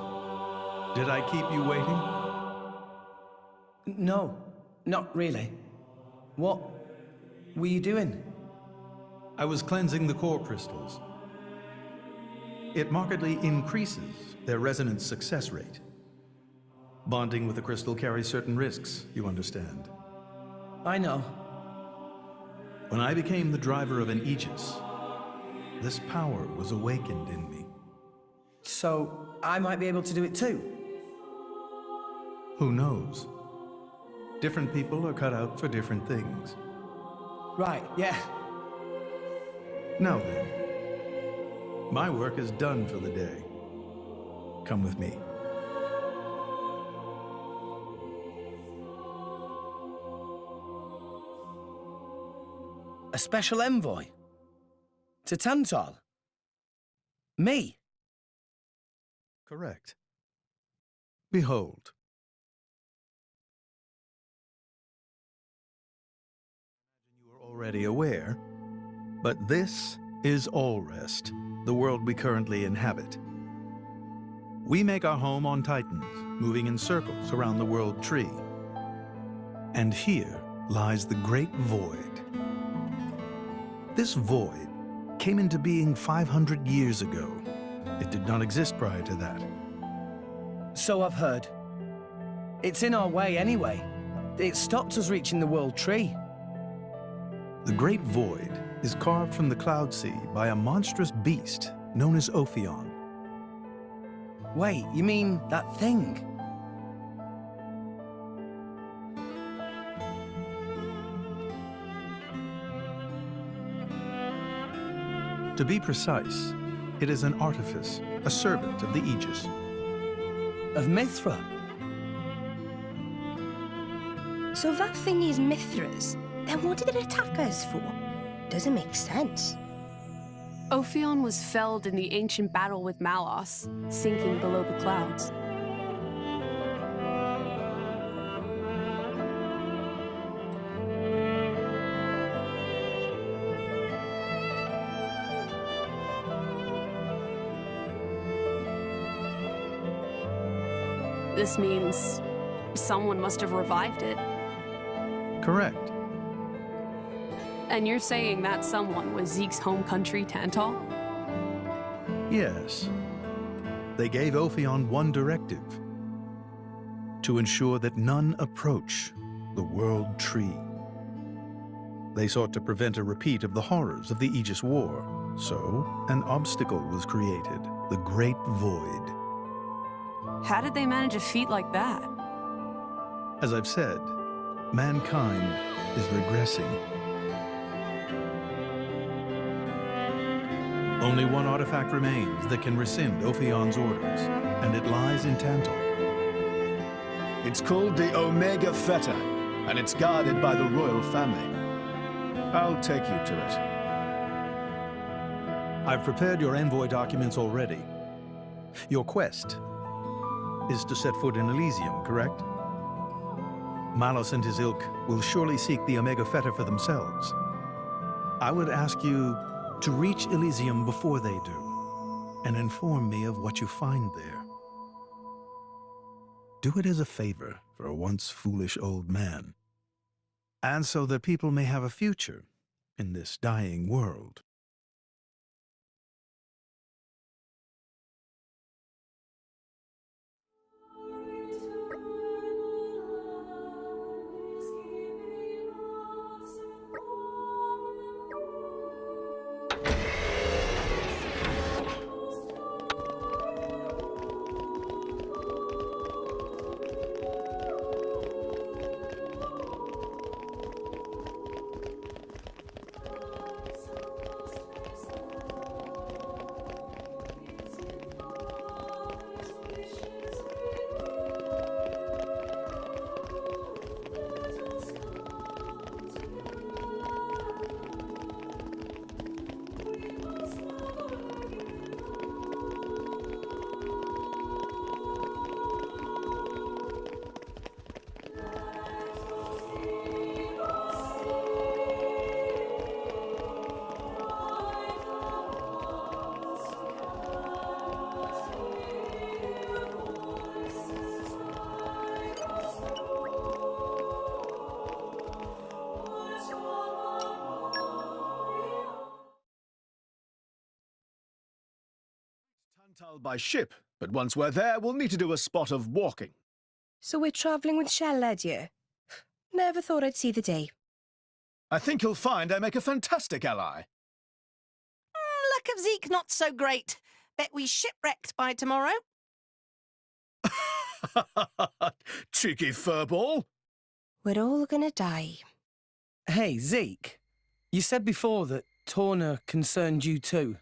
Did I keep you waiting? No, not really. What were you doing? I was cleansing the core crystals. It markedly increases their resonance success rate. Bonding with a crystal carries certain risks, you understand. I know. When I became the driver of an Aegis, this power was awakened in me. So, I might be able to do it too? Who knows? Different people are cut out for different things. Right, yeah. Now then, my work is done for the day. Come with me. A special envoy? To Tantal? Me? Correct. Behold. You are already aware, but this is Allrest, the world we currently inhabit. We make our home on Titans, moving in circles around the world tree. And here lies the Great Void. This void came into being 500 years ago. It did not exist prior to that. So I've heard. It's in our way anyway. It stopped us reaching the world tree. The Great Void is carved from the Cloud Sea by a monstrous beast known as Ophion. Wait, you mean that thing? To be precise, it is an artifice, a servant of the Aegis. Of Mithra? So that thing is Mithra's. Then what did it attack us for? Doesn't make sense. Ophion was felled in the ancient battle with Malos, sinking below the clouds. This means someone must have revived it. Correct. And you're saying that someone was Zeke's home country, Tantal? Yes. They gave Ophion one directive: to ensure that none approach the World Tree. They sought to prevent a repeat of the horrors of the Aegis War, so an obstacle was created, the Great Void. How did they manage a feat like that? As I've said, mankind is regressing. Only one artifact remains that can rescind Ophion's orders, and it lies in Tantal. It's called the Omega Theta, and it's guarded by the royal family. I'll take you to it. I've prepared your envoy documents already. Your quest is to set foot in Elysium, correct? Malos and his ilk will surely seek the Omega Theta for themselves. I would ask you to reach Elysium before they do, and inform me of what you find there. Do it as a favor for a once foolish old man, and so that people may have a future in this dying world. Tantal by ship, but once we're there, we'll need to do a spot of walking. So we're travelling with Shell, dear? Never thought I'd see the day. I think you'll find I make a fantastic ally. Luck of Zeke not so great. Bet we shipwrecked by tomorrow. Cheeky furball. We're all gonna die. Hey, Zeke. You said before that Torna concerned you too.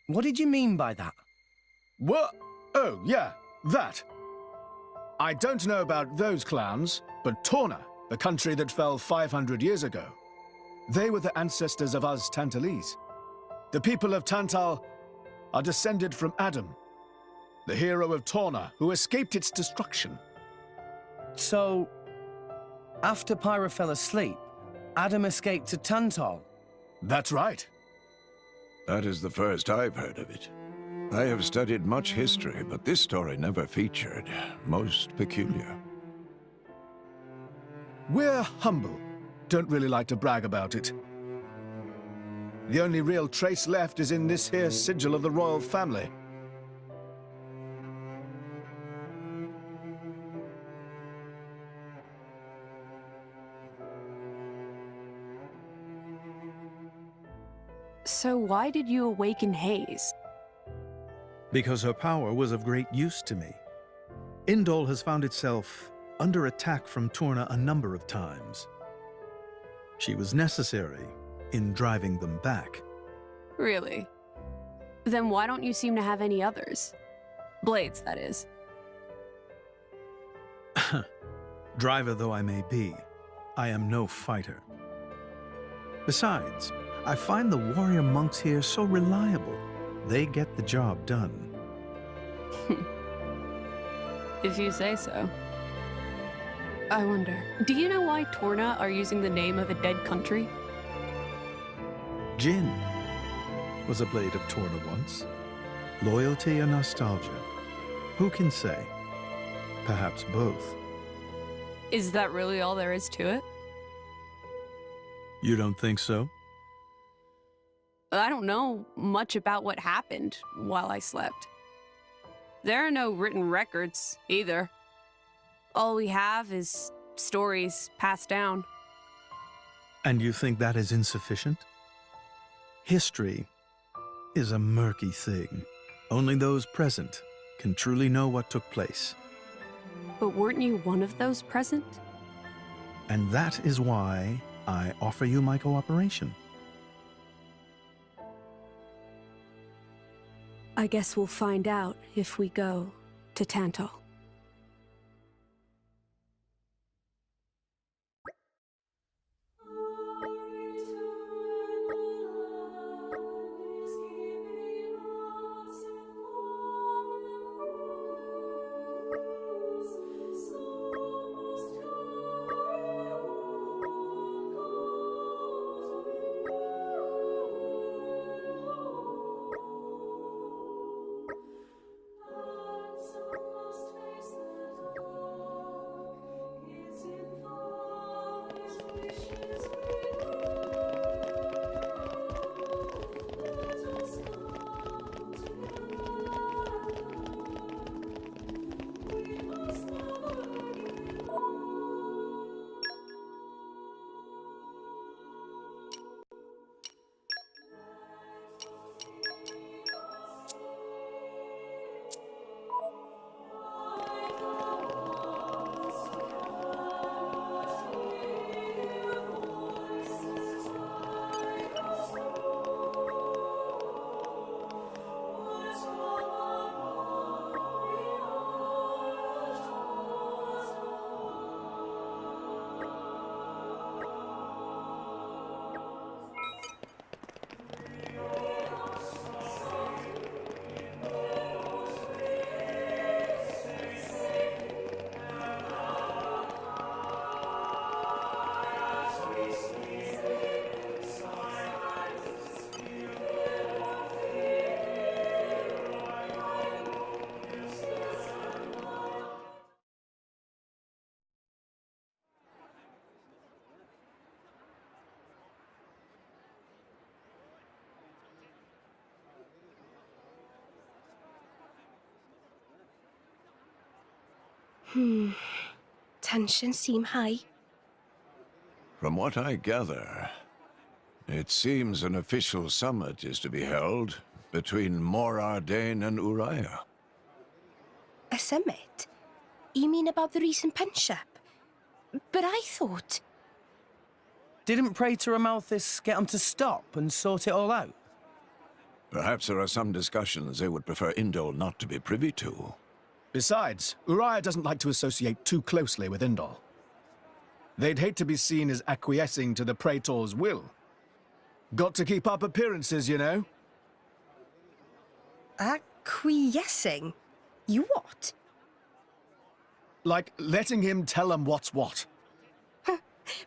What did you mean by that? What? Oh, yeah, that. I don't know about those clowns, but Torna, the country that fell 500 years ago, They were the ancestors of us Tantalese. The people of Tantal are descended from Adam, the hero of Torna, who escaped its destruction. So, after Pyra fell asleep, Adam escaped to Tantal? That's right. That is the first I've heard of it. I have studied much history, but this story never featured. Most peculiar. We're humble. Don't really like to brag about it. The only real trace left is in this here sigil of the royal family. So why did you awaken Hayes? Because her power was of great use to me. Indol has found itself under attack from Torna a number of times. She was necessary in driving them back. Really? Then why don't you seem to have any others? Blades, that is. Driver though I may be, I am no fighter. Besides, I find the warrior monks here so reliable. They get the job done. If you say so. I wonder, do you know why Torna are using the name of a dead country? Jin was a blade of Torna once. Loyalty or nostalgia? Who can say? Perhaps both. Is that really all there is to it? You don't think so? I don't know much about what happened while I slept. There are no written records, either. All we have is stories passed down. And you think that is insufficient? History is a murky thing. Only those present can truly know what took place. But weren't you one of those present? And that is why I offer you my cooperation. I guess we'll find out if we go to Tantal. Tensions seem high. From what I gather, it seems an official summit is to be held between Morardain and Uriah. A summit? You mean about the recent punch-up? But I thought... Didn't Praetor Amalthus get them to stop and sort it all out? Perhaps there are some discussions they would prefer Indol not to be privy to. Besides, Uriah doesn't like to associate too closely with Indol. They'd hate to be seen as acquiescing to the Praetor's will. Got to keep up appearances, you know. Acquiescing? You what? Like letting him tell him what's what.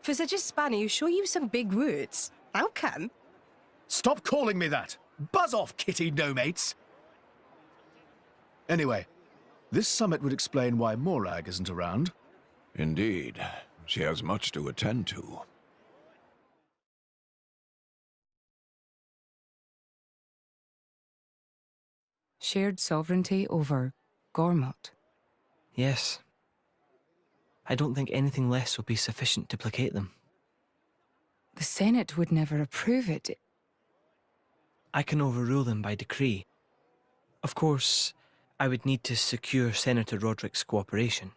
For such a spanner, you sure use some big words. How come? Stop calling me that! Buzz off, kitty no-mates! Anyway, this summit would explain why Morag isn't around. Indeed. She has much to attend to. Shared sovereignty over Gormott. Yes. I don't think anything less will be sufficient to placate them. The Senate would never approve it. I can overrule them by decree. Of course, I would need to secure Senator Roderick's cooperation.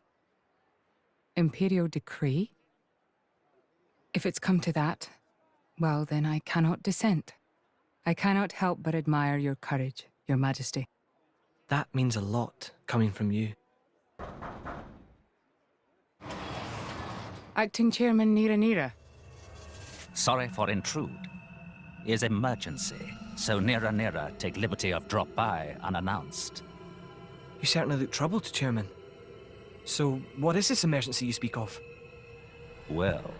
Imperial decree? If it's come to that, well, then I cannot dissent. I cannot help but admire your courage, Your Majesty. That means a lot, coming from you. Acting Chairman Nira. Sorry for intrude. Is emergency, so Nira take liberty of drop by unannounced. You certainly look troubled, Chairman. So, what is this emergency you speak of? Well...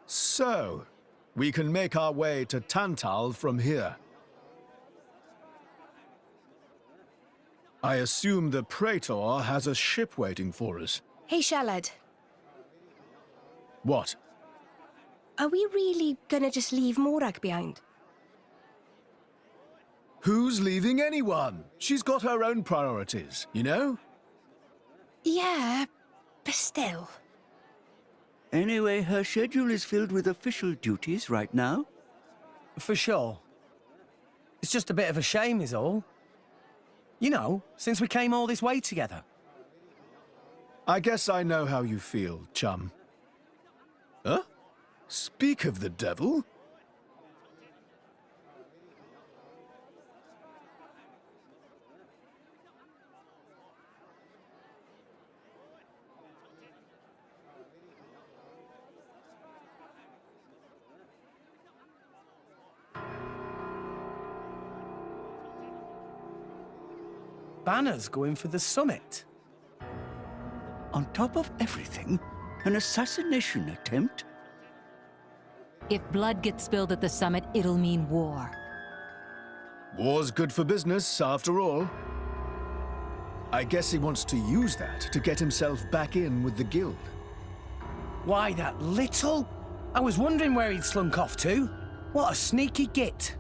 So, we can make our way to Tantal from here. I assume the Praetor has a ship waiting for us. Hey, Shalad. What? Are we really gonna just leave Morag behind? Who's leaving anyone? She's got her own priorities, you know? Yeah, but still. Anyway, her schedule is filled with official duties right now. For sure. It's just a bit of a shame is all. You know, since we came all this way together. I guess I know how you feel, chum. Huh? Speak of the devil. Banner's going for the summit. On top of everything, an assassination attempt? If blood gets spilled at the summit, it'll mean war. War's good for business, after all. I guess he wants to use that to get himself back in with the guild. Why, that little? I was wondering where he'd slunk off to. What a sneaky git.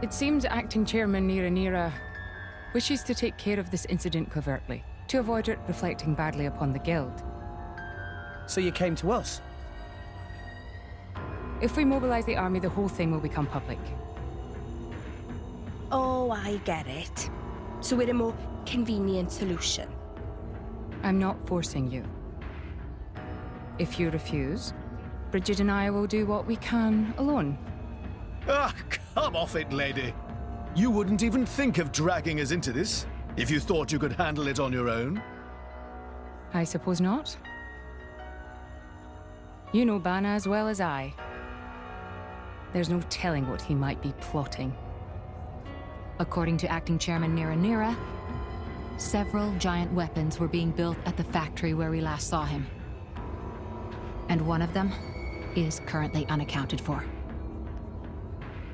It seems Acting Chairman Nira wishes to take care of this incident covertly, to avoid it reflecting badly upon the guild. So you came to us? If we mobilize the army, the whole thing will become public. Oh, I get it. So we're a more convenient solution. I'm not forcing you. If you refuse, Bridget and I will do what we can alone. Ah, come off it, lady. You wouldn't even think of dragging us into this, if you thought you could handle it on your own. I suppose not. You know Bana as well as I. There's no telling what he might be plotting. According to Acting Chairman Nira, several giant weapons were being built at the factory where we last saw him. And one of them is currently unaccounted for.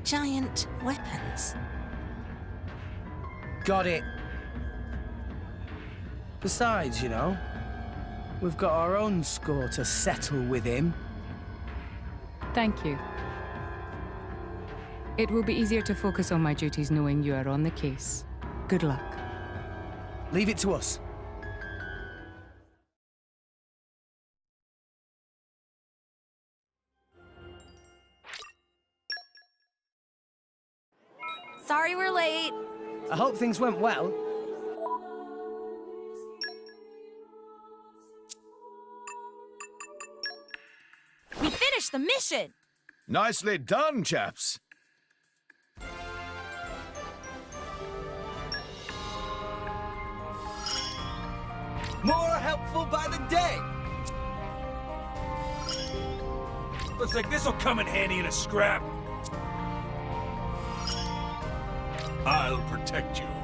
Giant weapons? Got it. Besides, you know, we've got our own score to settle with him. Thank you. It will be easier to focus on my duties knowing you are on the case. Good luck. Leave it to us. Sorry we're late. I hope things went well. finish the mission. Nicely done, chaps. More helpful by the day. Looks like this'll come in handy in a scrap. I'll protect you.